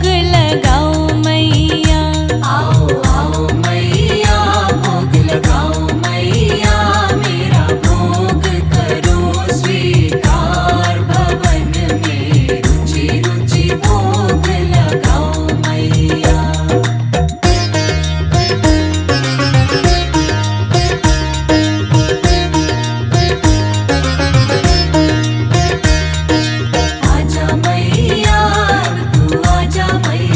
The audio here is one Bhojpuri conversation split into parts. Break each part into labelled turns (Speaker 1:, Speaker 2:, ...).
Speaker 1: भोग लगाओ मैया।
Speaker 2: आओ आओ मैया भोग लगाओ मैया, मेरा भोग करो स्वीकार, भवन में रुचि रुचि भोग लगाओ मैया। आजा मैया तू आजा मैया,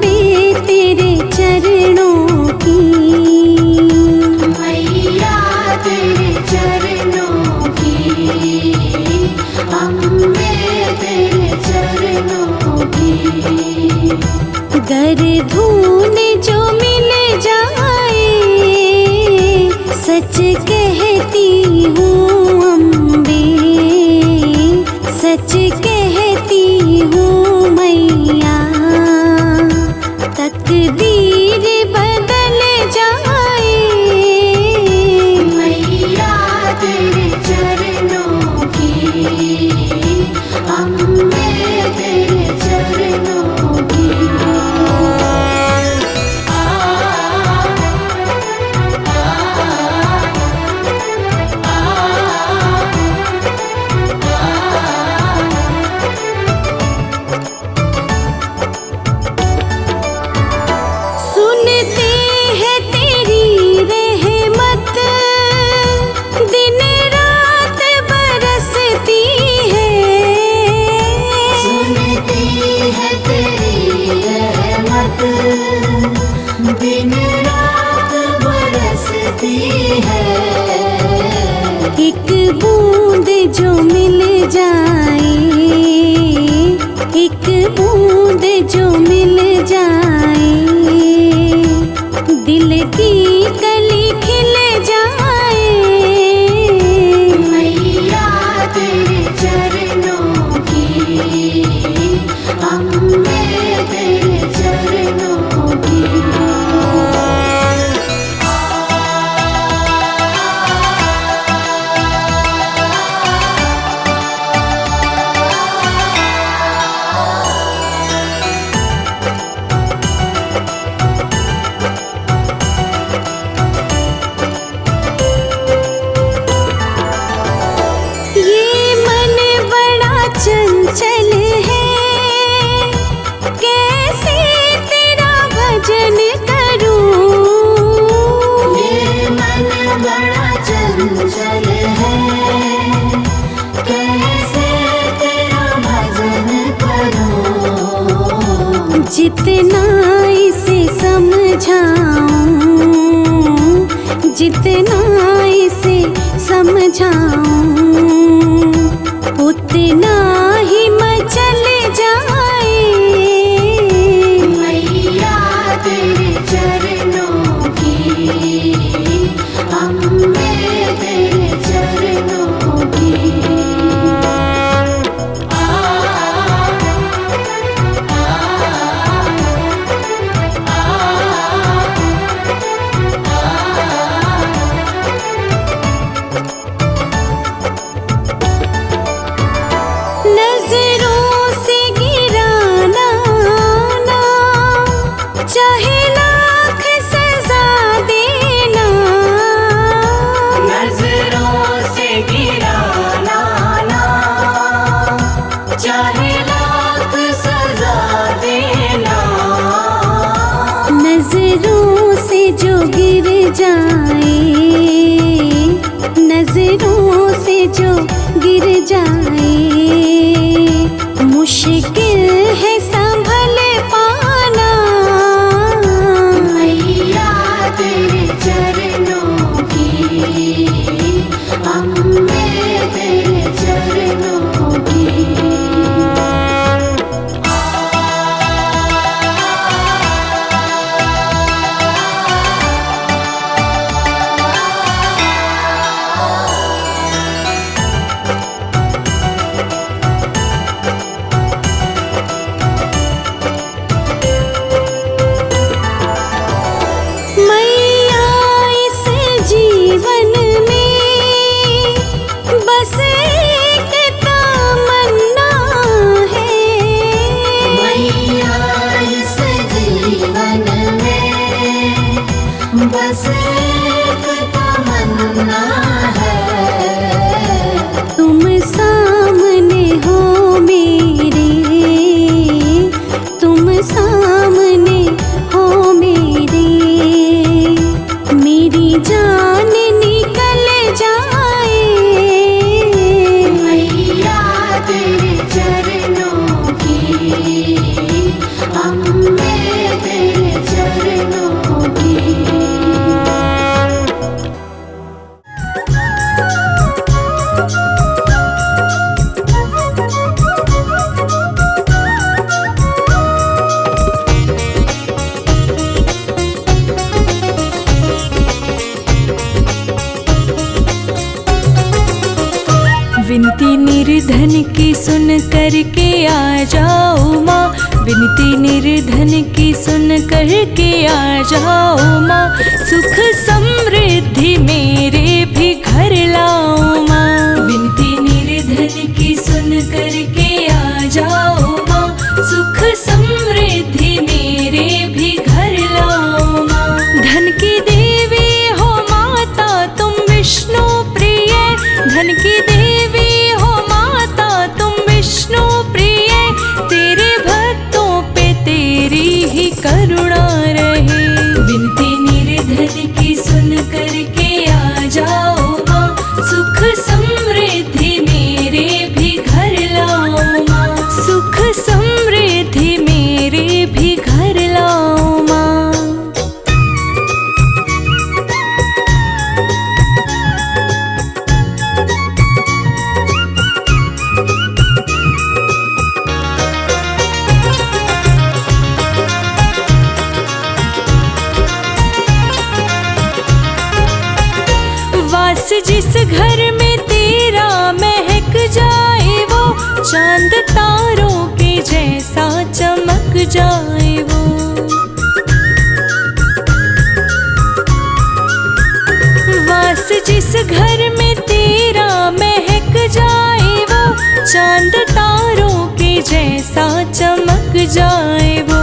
Speaker 1: अम्बे तेरे चरणों की।
Speaker 2: मैया तेरे चरणों की, अम्बे तेरे चरणों की।
Speaker 1: गर धून जो मिल जाए सच कहती हूँ अम्बे, सच कहती हूँ मैया। तकदीर बदल जाए
Speaker 2: मैया तेरे चरणों की, अम्बे तेरे चरणों की।
Speaker 1: सुनते हैं तेरी रहमत, दिन रात बरसती है।
Speaker 2: सुनती है तेरी रहमत, दिन रात बरसती है।
Speaker 1: एक बूंद जो मिल जाए, एक बूंद जो मिल जाए, दिल की कली खिल जाए।
Speaker 2: मैया तेरे चरणों की, अम्बे तेरे चरणों की।
Speaker 1: ये मन बड़ा चंचल है, कैसे तेरा भजन करूं।
Speaker 2: ये मन बड़ा चंचल है, कैसे तेरा भजन करूं।
Speaker 1: जितना इसे समझाऊं, जितना इसे समझाऊं, उतना ही मचल जाए।
Speaker 2: मैया तेरे चरणों की, अम्बे तेरे चरणों की।
Speaker 1: नजरों से गिराना ना, चाहे लाख सजा देना।
Speaker 2: नजरों से गिराना ना, चाहे लाख सजा देना।
Speaker 1: नजरों से जो गिर जाए, नजरों से जो गिर जाए, मुश्किल है संभल पाना।
Speaker 2: मैया तेरे चरणों की, अम्बे तेरे चरणों की।
Speaker 3: करके आ जाओ माँ, विनती निर्धन की सुन करके आ जाओ माँ, सुख समृद्धि मेरे भी घर लाओ माँ। विनती निर्धन की सुन करके आ जाओ माँ, सुख समृद्धि मेरे भी घर लाओ माँ। धन की देवी हो माता तुम विष्णु प्रिय, धन की देवी हो माता तुम विष्णु प्रिय, तेरे भक्तों पे तेरी ही करुणा रहे। विनती निर्धन की सुन करके आ जाओ माँ, सुख समृद्धि मेरे भी घर लाओ माँ, सुख समृद्धि मेरे भी घर लाओ माँ। वास जिस घर में तेरा महक जाए वो, चांद तारों के जैसा चमक जाए वो। वास जिस घर में तेरा महक जाए वो, चांद तारों के जैसा चमक जाए वो।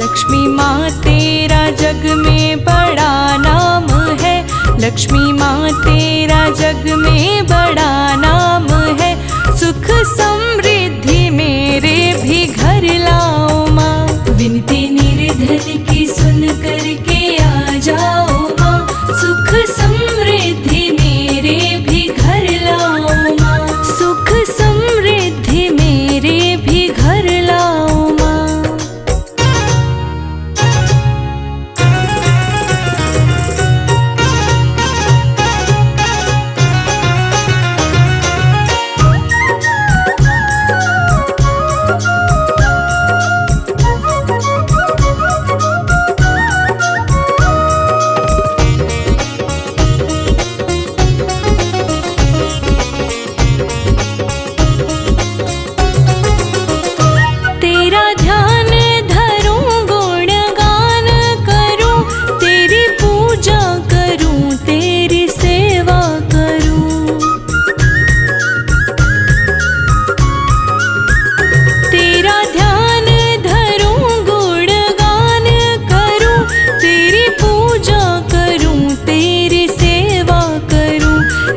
Speaker 3: लक्ष्मी माँ तेरा जग में बड़ा नाम है, लक्ष्मी माँ तेरा जग में बड़ा नाम है, सुख समृद्धि मेरे भी घर लाओ माँ। विनती निर्धन की सुन करके आ जाओ माँ, सुख समृद्धि मेरे भी घर लाओ माँ, सुख समृद्धि मेरे भी घर लाओ माँ।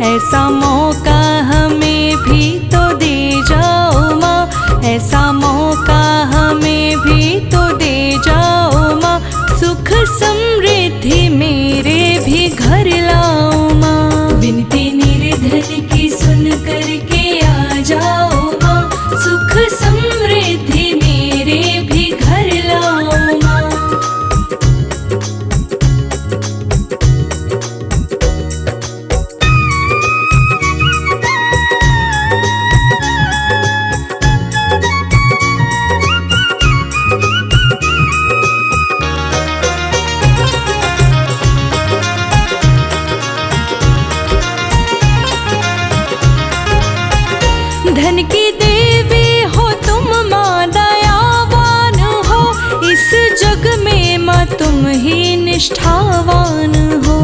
Speaker 3: ऐसा मौका हमें भी तो दे जाओ माँ, ऐसा मौका हमें भी तो दे जाओ माँ, सुख समृद्धि मेरे भी घर लाओ माँ। विनती निर्धन की सुन करके आ जाओ माँ, सुख समृद्धि मेरे भी घर लाओ माँ। धन की देवी हो तुम माँ दयावान हो, इस जग में माँ तुम ही निष्ठावान हो।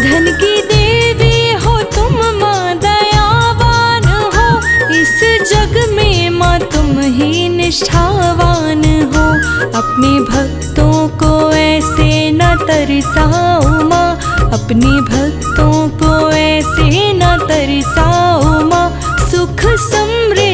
Speaker 3: धन की देवी हो तुम माँ दयावान हो, इस जग में माँ तुम ही निष्ठावान हो। अपने भक्तों को ऐसे न तरसाओ माँ, अपने भक्तों को ऐसे न तरसाओ माँ, सुख समृद्धि